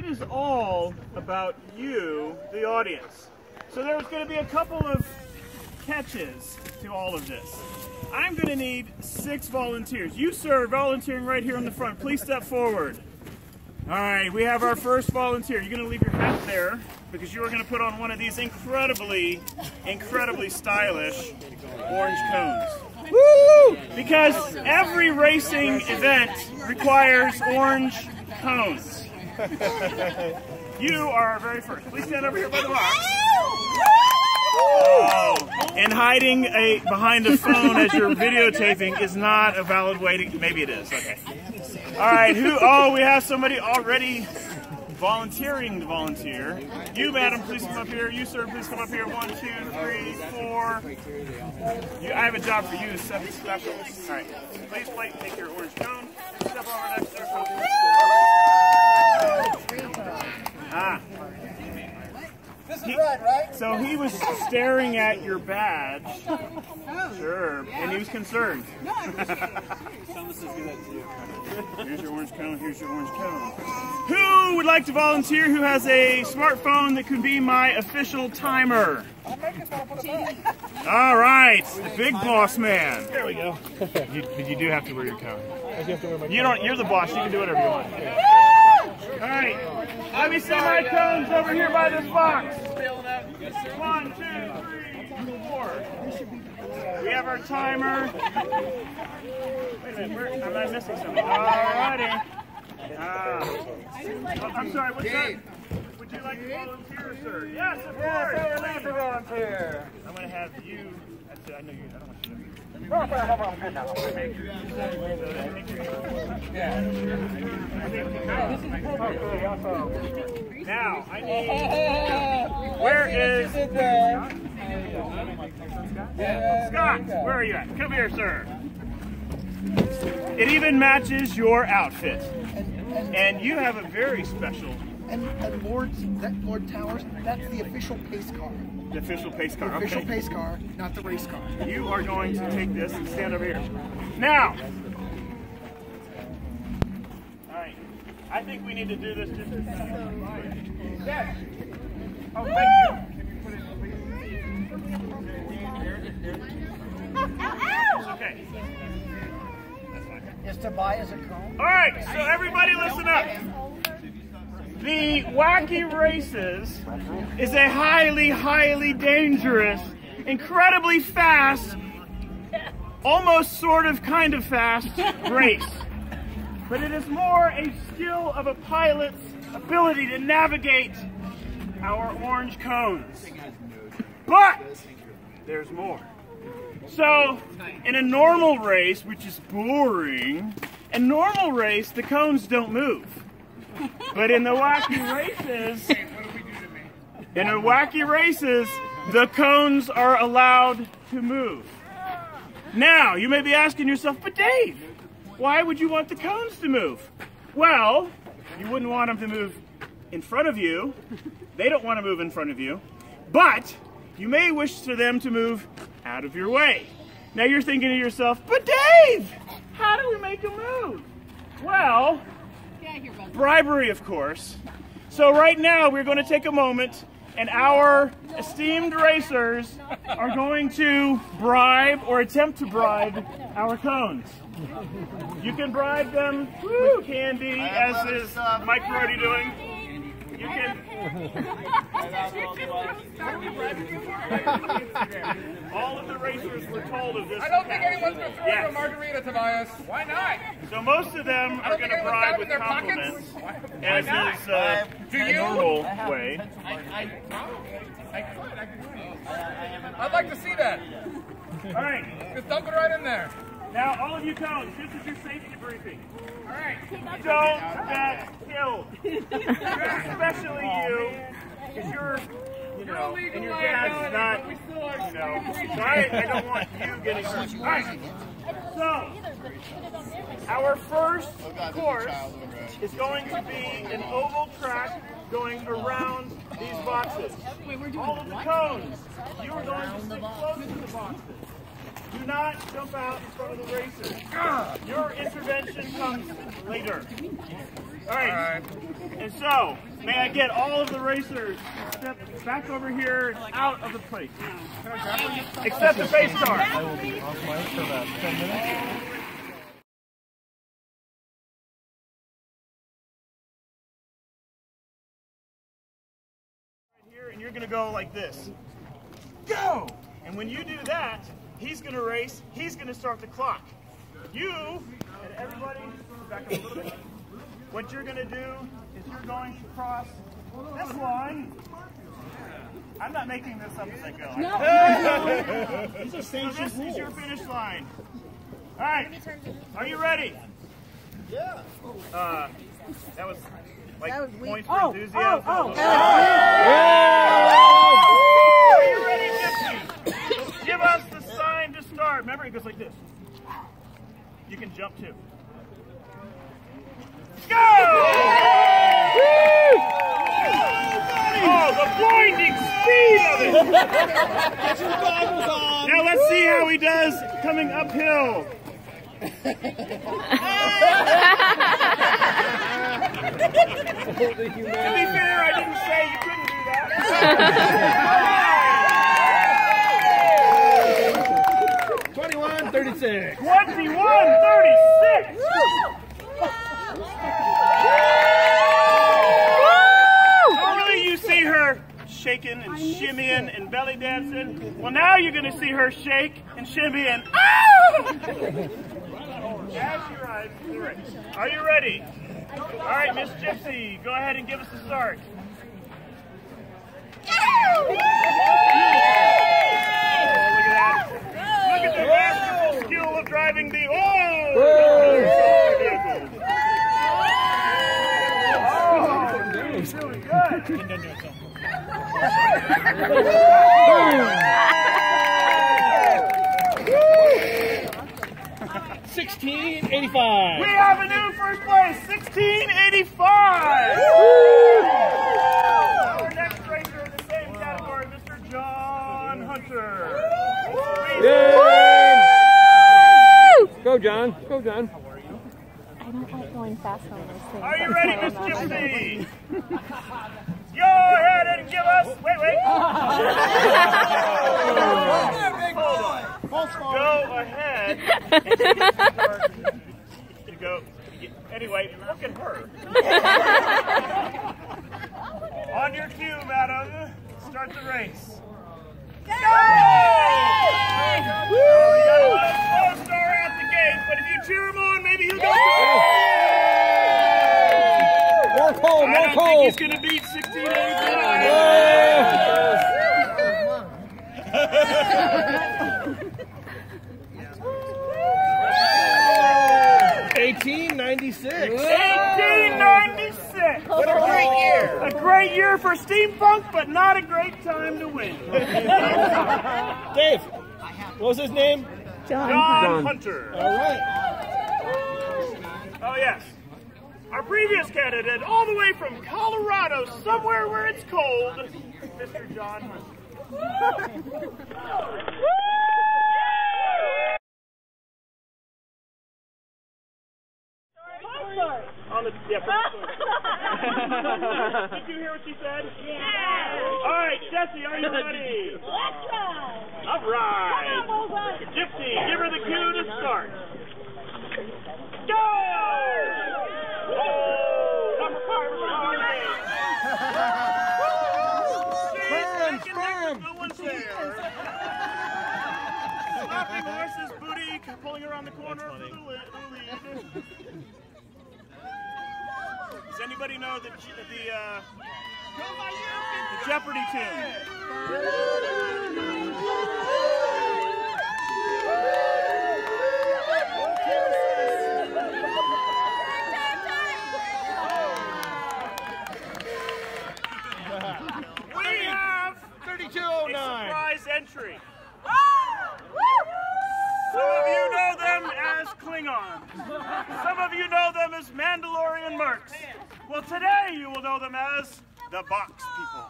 is all about you, the audience. So there's going to be a couple of catches to all of this. I'm going to need 6 volunteers. You, sir, volunteering right here in the front. Please step forward. All right, we have our first volunteer. You're going to leave your hat there because you are going to put on one of these incredibly stylish orange cones. Woo! Because every racing event requires orange cones. You are our very first. Please stand over here by the box. Oh, and hiding behind a phone as you're videotaping is not a valid way to. Maybe it is. Okay. All right. Oh, we have somebody already volunteering to volunteer. You, madam, please come up here. You, sir, please come up here. 1, 2, 3, 4. I have a job for you. 7 specials. All right. Please take your orange cone. Step over next to her. This is red, right? So he was staring at your badge. Sure. And he was concerned. Here's your orange cone. Here's your orange cone. Who would like to volunteer who has a smartphone that could be my official timer? All right. The big boss man. There we go. You do have to wear your cone. You're the boss. You can do whatever you want. All right. Let me see my cones over here by this box. 1, 2, 3, 4. We have our timer. Wait a minute, am I missing something? Alrighty. I'm sorry, what's that? Would you like to volunteer, sir? Yes, of course. Yes, I would like to volunteer. I'm going to have you. I know you. I don't want you to. I'm good now. Now, I need. Where is Scott? Where are you at? Come here, sir. It even matches your outfit. And you have a very special. And Lord Towers, that's the official pace car. The official pace car, the official pace car, not the race car. You are going to take this and stand over here. Now, all right, I think we need to do this just as yes. Oh, thank you. It's okay. That's fine. Is to buy as a cone? All right, so everybody listen up. The Wacky Races is a highly dangerous, incredibly fast, almost sort of kind of fast race. But it is more a skill of a pilot's ability to navigate our orange cones. But there's more. So in a normal race, which is boring, a normal race, the cones don't move. But in the Wacky Races, the cones are allowed to move. Now, you may be asking yourself, but Dave, why would you want the cones to move? Well, you wouldn't want them to move in front of you. They don't want to move in front of you. But you may wish for them to move out of your way. Now you're thinking to yourself, but Dave, how do we make them move? Well, bribery, of course. So right now we're going to take a moment and our esteemed racers are going to bribe or attempt to bribe our cones. You can bribe them with candy, as is Mike Parodi doing. You can. All of the racers were told of this. I don't think anyone's going to throw you a margarita, Tobias. Why not? So most of them are going to bribe with compliments, as is the normal way. I'd like to see that. All right. Just dump it right in there. Now, all of you cones, this is your safety briefing. All right. Don't get killed. Especially you, because you're, and your dad's not, so I don't want you getting hurt. All right. So, our first course is going to be an oval track going around these boxes. All of the cones, you are going to stick close to the boxes. Do not jump out in front of the racers. Your intervention comes later. All right. And so, May I get all of the racers to step back over here and out of the place? Except the face star. I will be off mic for about 10 minutes. And you're going to go like this. Go! And when you do that, he's going to race. He's going to start the clock. You and everybody, back up a little bit. What you're going to do is you're going to cross this line. I'm not making this up as I go. No. So this is your finish line. All right. Are you ready? Yeah. That was like points for enthusiasm. Oh. Are you ready, Gypsy? Give us the sign to start. Remember, it goes like this. You can jump too. Go! Oh, the blinding speed of it! Now let's see how he does coming uphill. To be fair, I didn't say you couldn't do that. 21:36. 21:36. Normally you see her shaking and shimmying and belly dancing. Well, now you're going to see her shake and shimmy and as she rides to the race. Are you ready? All right, Miss Gypsy, go ahead and give us the start. Oh, look at that. Look at the masterful skill of driving the he's really good. 1685. We have a new first place, 1685. Our next racer in the same category, Mr. John Hunter. Go, John. Go, John. I don't like going fast on those things. Are you ready, Miss Gypsy? Go ahead and give us. Wait. Go ahead and give us the start. You go. Anyway, look at her. On your cue, madam. Start the race. Go! You got a little slow star at the gate, but if you cheer him on, maybe he'll go. More coal, I don't think he's going to beat 1685. 1896. 1896. What a great year. A great year for Steampunk'd, but not a great time to win. Dave, what was his name? John Hunter. All right. Oh, yes. Our previous candidate, all the way from Colorado, somewhere where it's cold, Mr. John Hunter. On the, yeah, did you hear what she said? Yeah. All right, Jesse, are you ready? Let's go. All right. Gypsy, give her the cue to start. Go! Oh, number 5, no one's there. Slapping horse's booty, pulling around the corner of the lead. Does anybody know the Jeopardy tune? We have 3209. a surprise entry. Some of you know them as Klingons. Some of you know them as Mandalorian mercs. Well, today you will know them as the Box People.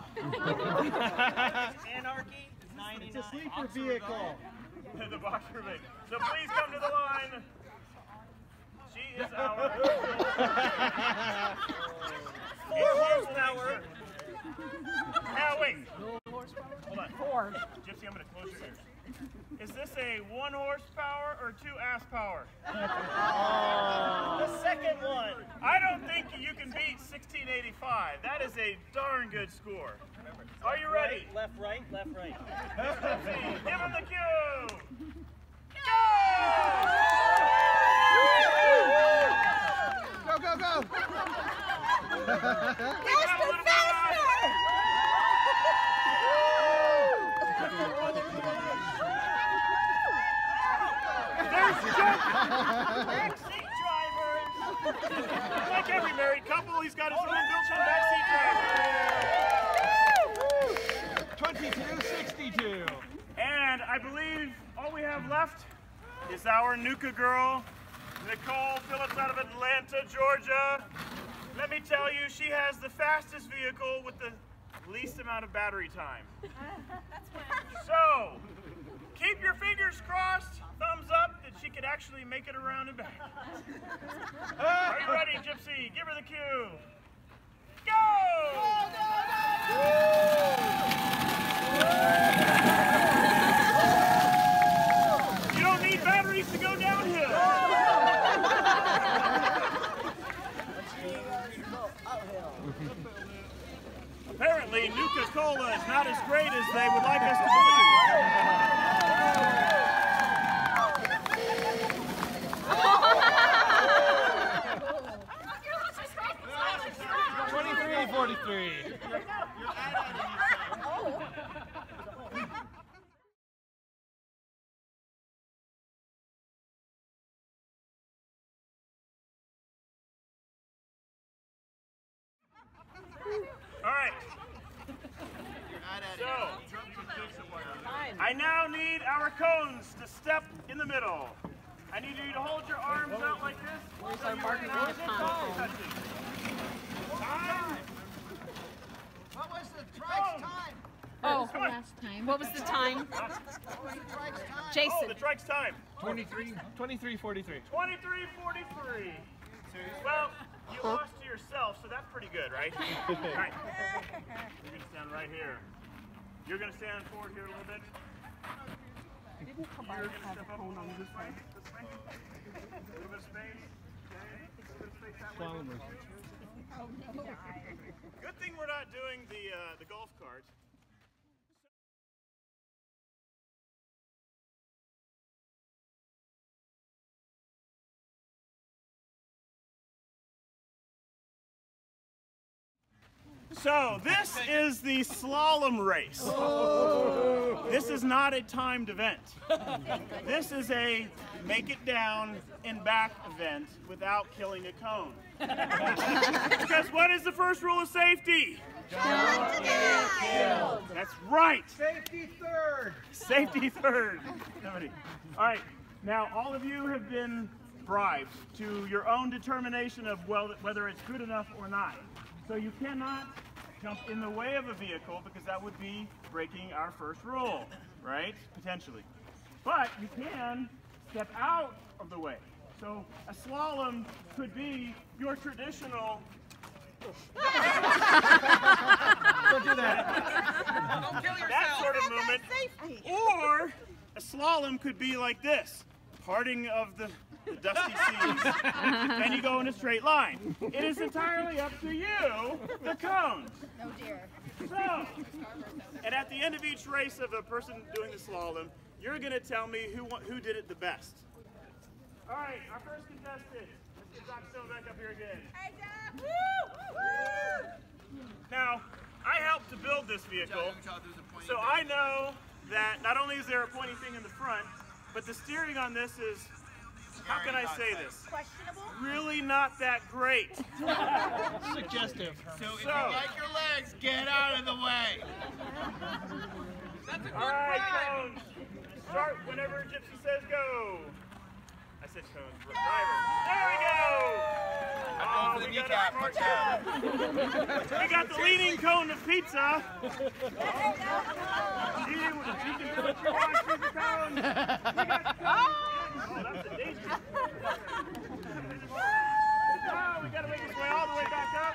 Anarchy, 99. It's a sleeper vehicle. The Boxer vehicle. So please come to the line. She is our horsepower. Now wait. Hold on. 4. Gypsy, I'm going to close your ears. Is this a 1 horsepower or 2 ass power? The second one. I don't think you can beat 1685. That is a darn good score. Are you ready? Right, left, right, left, right. Gypsy, give him the cue. Go! Go, go, go! Faster, faster! There's Chuck! Backseat driver! Like every married couple, he's got his own built-in backseat driver. 2262. And I believe all we have left is our Nuka girl, Nicole Phillips out of Atlanta, Georgia. Let me tell you, she has the fastest vehicle with the least amount of battery time. So, keep your fingers crossed, thumbs up, that she could actually make it around and back. Are you ready, Gypsy? Give her the cue. Go! You don't need batteries to go downhill. Apparently, Nuka-Cola is not as great as they would like us to believe. 2343. All right. So, I now need our cones to step in the middle. I need you to hold your arms out like this. Where's our margarita cone? Time. What was the Trike's time? Oh, last time. What was the time? What was the Trike's time? Oh, Jason. the Trike's time. 2343. 23:43. Well, you lost to yourself, so that's pretty good, right? All right. You're going to stand right here. You're going to stand forward here a little bit. You're going to step up a little this way. This way. A little bit of space. Okay. A little bit of space that way. Good thing we're not doing the golf cart. So this is the slalom race. This is not a timed event. This is a make it down and back event without killing a cone. Because what is the first rule of safety? Don't get killed. That's right. Safety third. Safety third. Somebody. All right. Now all of you have been bribed to your own determination of whether it's good enough or not. So you cannot jump in the way of a vehicle because that would be breaking our first rule, right? Potentially. But you can step out of the way. So a slalom could be your traditional... Don't do that. Don't kill yourself. that sort of movement. Or a slalom could be like this. Parting of the dusty seas. And you go in a straight line. It is entirely up to you, the cones. No dear. So, and at the end of each race of a person doing the slalom, you're going to tell me who did it the best. All right, our first contestant. Let's get Doc Stone back up here again. Hey, Doc! Woo! Now, I helped to build this vehicle, so I know that not only is there a pointy thing in the front, but the steering on this is, how can I say this? Questionable? Really not that great. Suggestive. So if you like your legs, get out of the way. That's a good All right, ride. cones. Start whenever Gypsy says go. I said cones. Driver. There we go. Oh, we got a smart guy. We got the leaning cone of pizza. She can do what you want. She's the cone. We got the cone. Oh, that's a danger. Oh, we got to make this way all the way back up.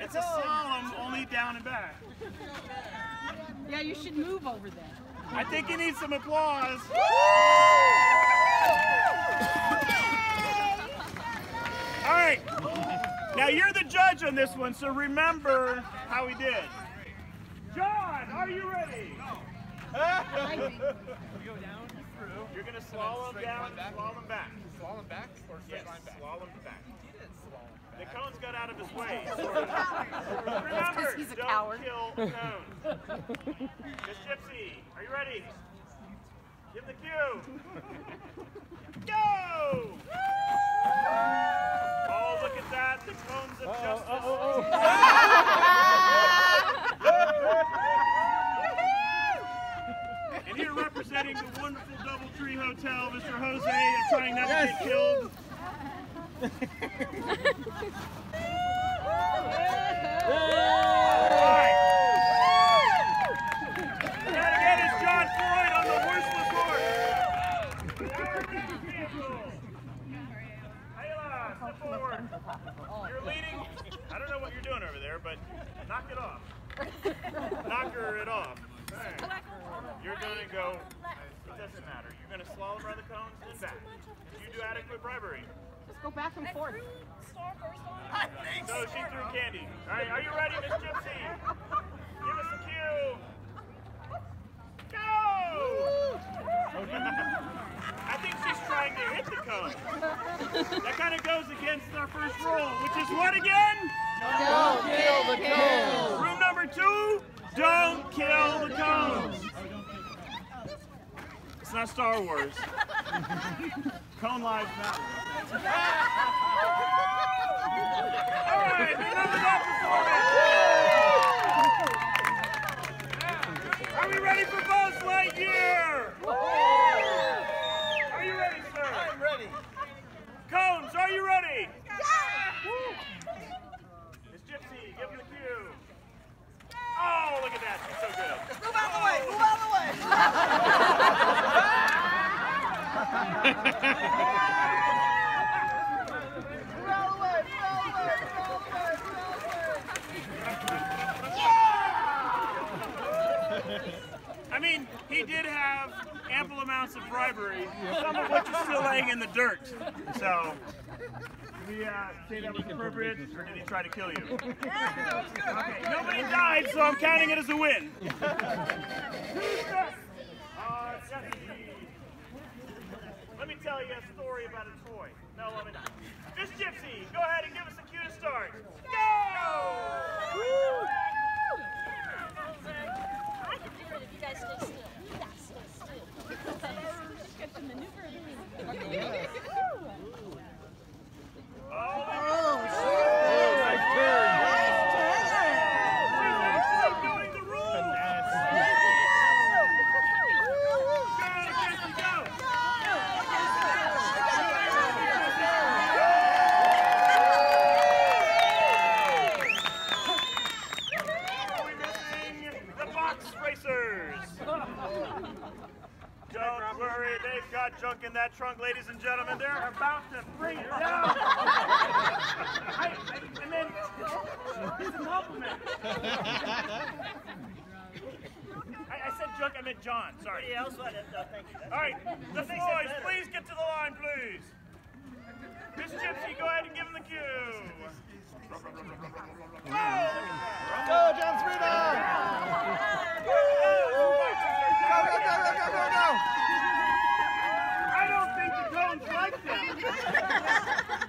It's a slalom, only down and back. Yeah, you should move over there. I think he needs some applause. All right. Now you're the judge on this one, so remember how he did. John, are you ready? You're going to slalom down and slalom back. Slalom back or straight line back? Slalom back. He did slalom back. The cones got out of his way. Remember, he's a don't coward. kill the cones. Miss Gypsy, are you ready? Give the cue. Go! Oh, look at that. The cones of justice. And here representing the wonderful Doubletree Hotel, Mr. Jose, trying not to get killed. Alright. That again is John Floyd on the Horseless Horse. Aela, step forward. You're leading. I don't know what you're doing over there, but knock it off. Knock it off. Right. You're going to go, it doesn't matter. You're going to slalom around the cones and back. Did you do adequate bribery? Just go back and forth. So she threw candy. All right, are you ready, Miss Gypsy? Give us a cue. Go! I think she's trying to hit the cone. That kind of goes against our first rule, which is what again? Don't kill the cones. Rule number 2, don't kill the cones. It's not Star Wars. Cone lives matter. All right, remember that performance. Are we ready for Buzz Lightyear? Are you ready, sir? I'm ready. Cones, are you ready? Miss Gypsy, give him the cue. Oh, look at that. She's so good. Move out of the way. Move out of the way. I mean, he did have ample amounts of bribery, some of which is still laying in the dirt. So, did we say that was appropriate, or did he try to kill you? Okay, nobody died, so I'm counting it as a win. Let me tell you a story about a toy. No, let me not. Miss Gypsy, go ahead and give us a cue to start. Go! I can do it if you guys stay still. Yeah, stay still. Get the maneuver. Oh, Nice turn. she's actually doing the rules. Go, Gypsy, go! We're missing the box racers. Don't worry, they've got junk in that trunk, ladies and gentlemen. They're about to bring it down. And then, it's a compliment. I said junk, I meant John. Sorry. Yeah, thank you. All right, the Floyds, please get to the line, please. Miss Gypsy, go ahead and give him the cue. Go, John Sabrina! Go! I don't think the cones like them.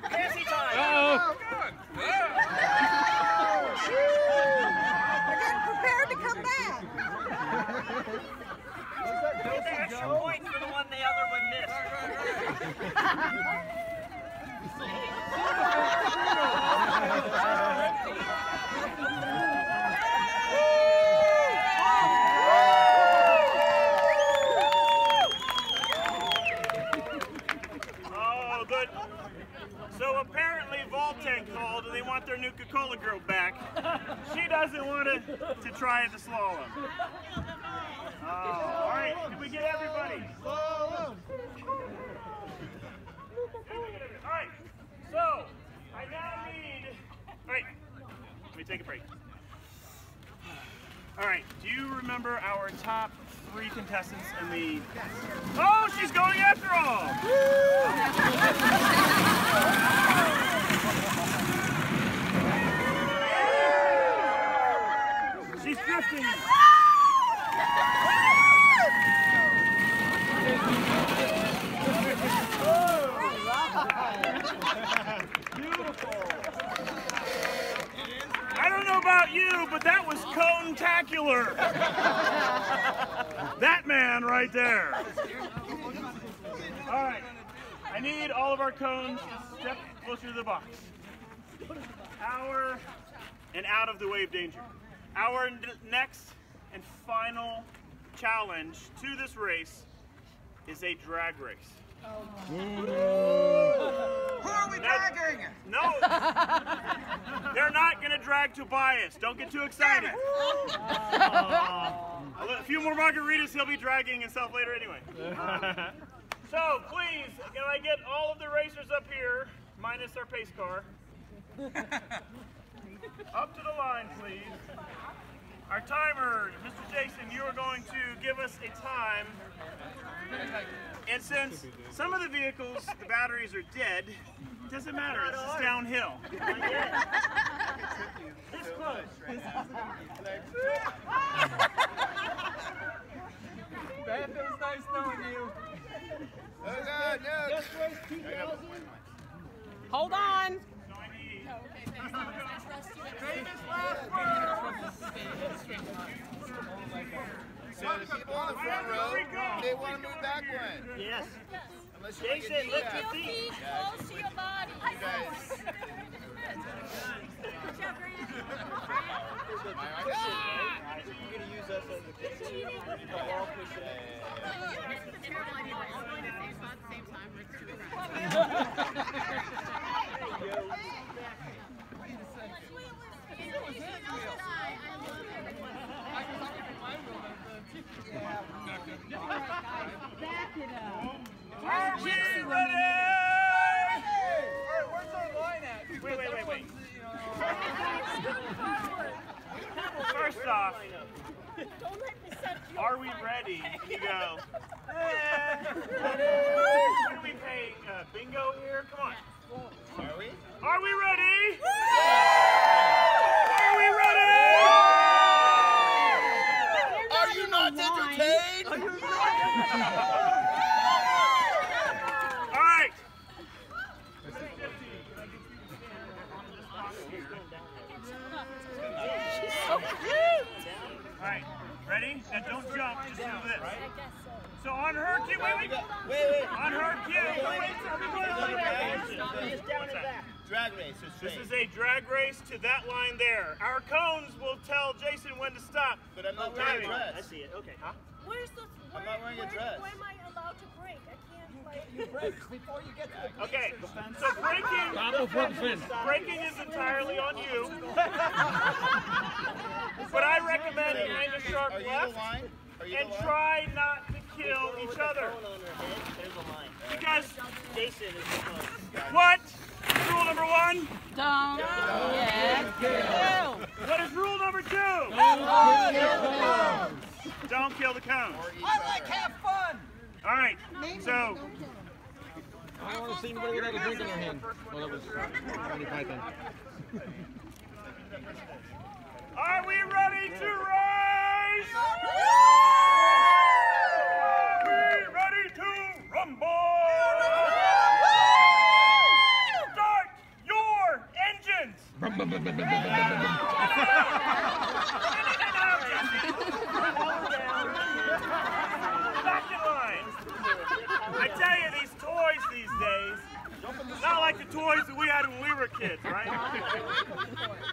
Fancy time! Good. They're getting prepared to come back. There's an extra point for the one the other one missed. Oh, good. So apparently Voltec called and they want their Nuka-Cola girl back. She doesn't want to try the slalom. Oh, all right, did we get everybody? All right, so I me take a break. All right, do you remember our top 3 contestants in the... Oh, she's going after all! She's drifting. I don't know about you, but that was cone-tacular. That man right there. All right, I need all of our cones to step closer to the box. And out of the wave danger. Our next and final challenge to this race is a drag race. Who are we dragging? No, they're not going to drag Tobias. Don't get too excited. A few more margaritas he'll be dragging himself later anyway. So please, can I get all of the racers up here, minus our pace car? Up to the line, please. Our timer, Mr. Jason, you are going to give us a time. And since some of the vehicles, the batteries are dead, it doesn't matter, it's just downhill. This close. Beth, it was nice knowing you. Oh God, no. Hold on. So the people on the front row, they want to move back one. Yes. Unless you want to Lift get your kneecapped. feet close to your body. You guys. Good job, Grant. You're going to use us as the pushing. All pushing. It's terrible idea. We're all going to the same spot at the same time. We're too Are we ready? Where's our line at? Wait. First off, are we ready? You go. What do we pay? Bingo here? Come on. Are we? Are we ready? Are we ready? Are you not entertained? All right. All right. Ready? Now don't jump. Just do this. So on her cue, wait. On her cue. Drag race. This is a drag race to that line there. Our cones will tell Jason when to stop. But I'm not wearing a dress. I see it. Okay. Huh? Where's the? I'm not wearing a dress. Where am I allowed to break? I can't like. You break before you get to the Okay. So breaking is entirely on you. But I recommend kind of sharp Are you the left line? Are you and the line? try not to kill each other. Because Jason is the cone. what? Rule number 1. Don't get killed. What is rule number 2? Don't kill the cone. I like have fun. All right. So I don't want to see anybody without a drink in their hand. Well, that was Monty Python. are we ready to race? Are we ready to rumble? Start your engines. Back in line. I tell you, these toys these days, not like the toys that we had when we were kids, right?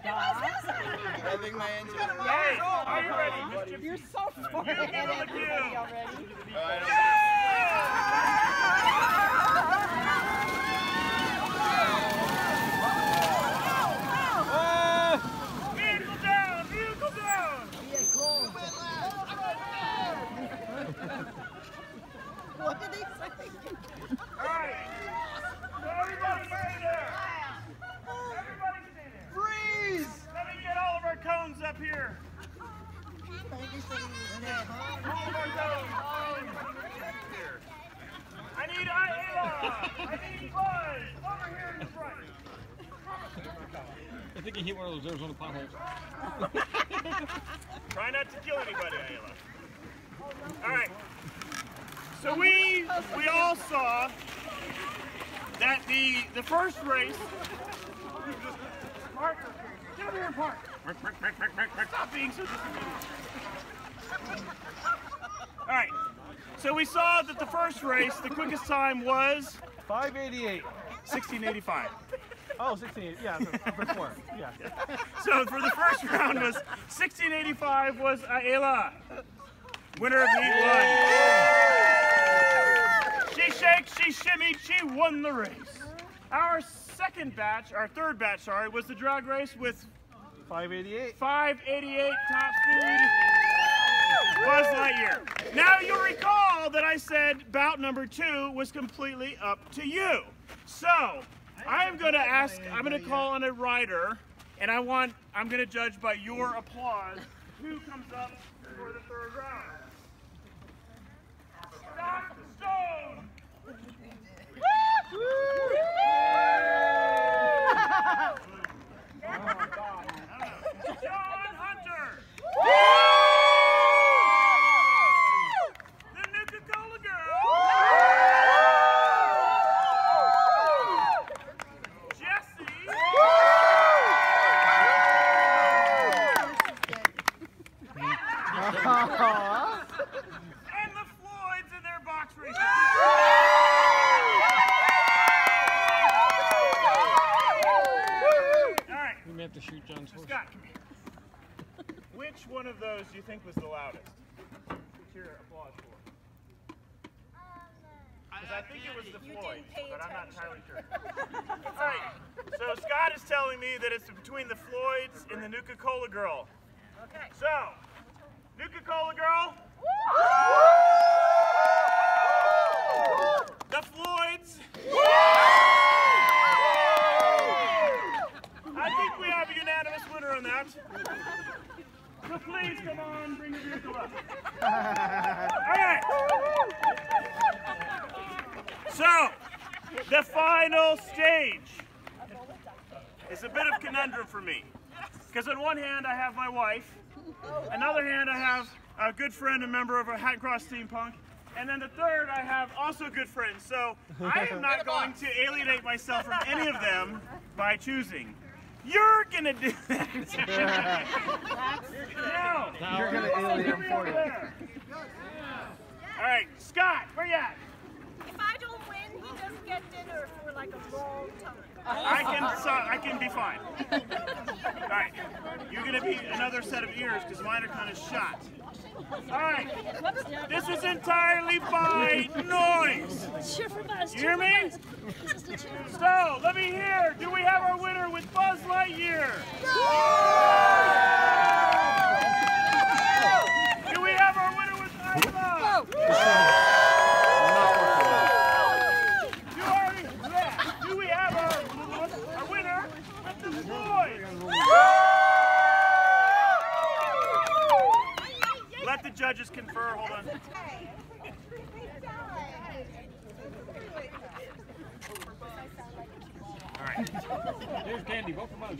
I think my engine. Hey, are you ready? Mr. You're so smart. You give him the cue. Already. Vehicle down! Vehicle down! What did he say? All right. So everybody stay there. Everybody stay there. Freeze! Let me get all I need Aela. I need Buzz. Over here in the front. I think he hit one of those Arizona potholes. Try not to kill anybody, Aela. All right. So we all saw that the first race. Mark, get over here and park. Stop being so disobedient. All right. So we saw that the first race, the quickest time was 588. 1685. Oh, 16. Yeah, before. Yeah. So for the first round was 1685 was Aela, winner of Heat 1. She shakes, she shimmied, she won the race. Our third batch, sorry, was the drag race with 588. 588 top speed. Buzz Lightyear. Now you'll recall that I said bout number 2 was completely up to you. So I'm going to call on a rider, and I'm going to judge by your applause who comes up for the third round. Stop Stone! John Hunter! The Nuka-Cola girl! Jesse! And the Floyds in their box races. All right. We may have to shoot John's horse. Scott, come here. Which one of those do you think was the loudest? What's your applause for? Because I think it was the Floyds, but I'm not entirely sure. All right, so Scott is telling me that it's between the Floyds and the Nuka-Cola girl. Okay. So, Nuka-Cola girl. The Floyds. I think we have a unanimous winner on that. So please, come on, bring your vehicle up. All right. So, the final stage is a bit of a conundrum for me. Because on one hand, I have my wife. Another hand, I have a good friend and member of a Hatton Steampunk'd. And then the third, I have also good friends. So I am not going to alienate myself from any of them by choosing. You're gonna do that. No. You're going to alienate him for you. All right, Scott, where you at? If I don't win, he doesn't get dinner for like a long time. I can be fine. All right, you're gonna be another set of ears because mine are kind of shot. All right, this is entirely by noise. Cheer for Buzz. You hear me? So, let me hear. Do we have our winner with Buzz Lightyear? Do we have our winner with Aela? Do we have our winner with the Floyd? Let the judges confer. Hold on. All right. There's Candy. Vote for Buzz.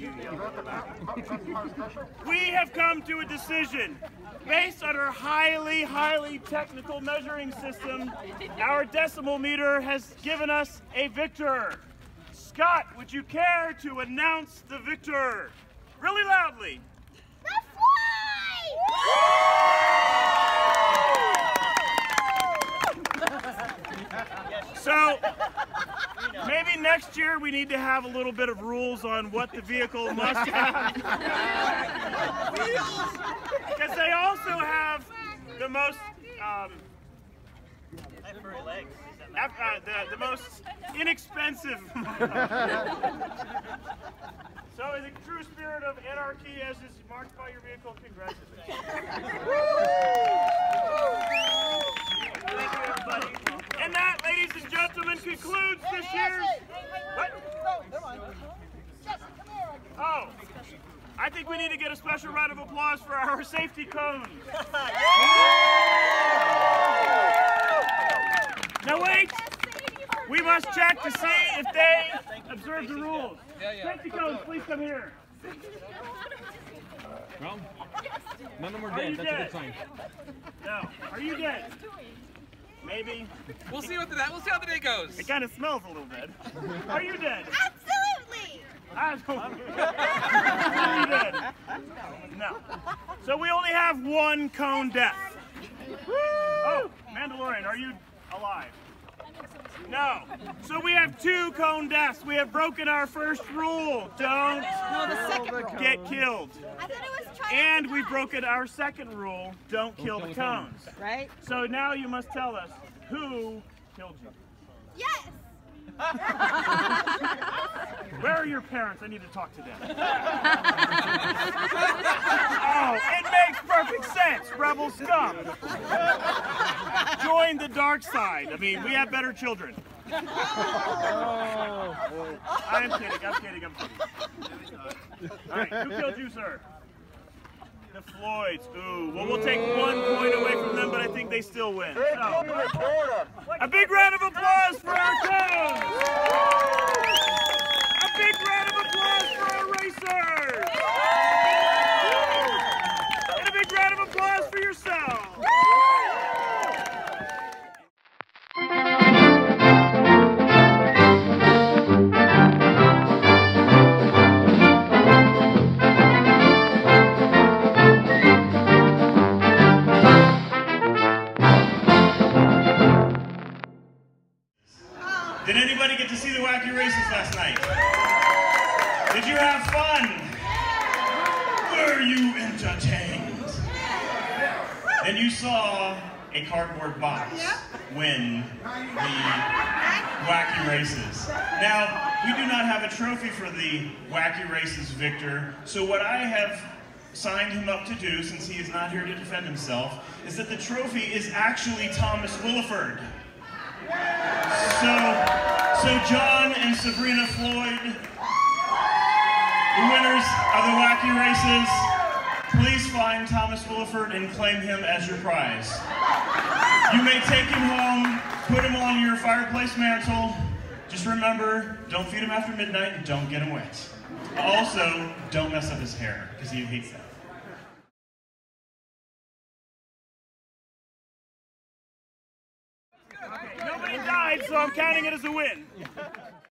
We have come to a decision. Based on our highly, highly technical measuring system, our decimal meter has given us a victor. Scott, would you care to announce the victor? Really loudly. The Floyd! So, maybe next year we need to have a little bit of rules on what the vehicle must have. Because they also have the most, the most inexpensive. So in the true spirit of anarchy as is marked by your vehicle, congratulations. Thank you, everybody. And that, ladies and gentlemen, concludes this year's... What? Oh, I think we need to get a special round of applause for our safety cones. Now wait, we must check to see if they observe the rules. Safety cones, please come here. Well, none of them are dead. That's a good sign. No. Are you dead? Maybe. We'll see how the day goes. It kind of smells a little bit. Are you dead? Absolutely. Are you dead? No. So we only have one cone death. Oh, Mandalorian, are you alive? No. So we have 2 cone deaths. We have broken our first rule. Don't get killed. I thought it was trying. And we've broken our second rule. Don't kill the cones. Right? So now you must tell us who killed you. Yes. Where are your parents? I need to talk to them. Oh, it makes perfect sense, rebel scum. Join the dark side. I mean, we have better children. I'm kidding. All right, who killed you, sir? The Floyds. Ooh, well, we'll take 1 point away from them, but I think they still win. So, a big round of applause for our cones! A big round of applause for our racers! And a big round of applause for yourselves! Did anybody get to see the Wacky Races last night? Did you have fun? Were you entertained? Then you saw a cardboard box win the Wacky Races. Now, we do not have a trophy for the Wacky Races victor, so what I have signed him up to do, since he is not here to defend himself, is that the trophy is actually Thomas Williford. So John and Sabrina Floyd, the winners of the Wacky Races, please find Thomas Williford and claim him as your prize. You may take him home, put him on your fireplace mantle. Just remember, don't feed him after midnight and don't get him wet. Also, don't mess up his hair, because he hates that. Nobody died, so I'm counting it as a win.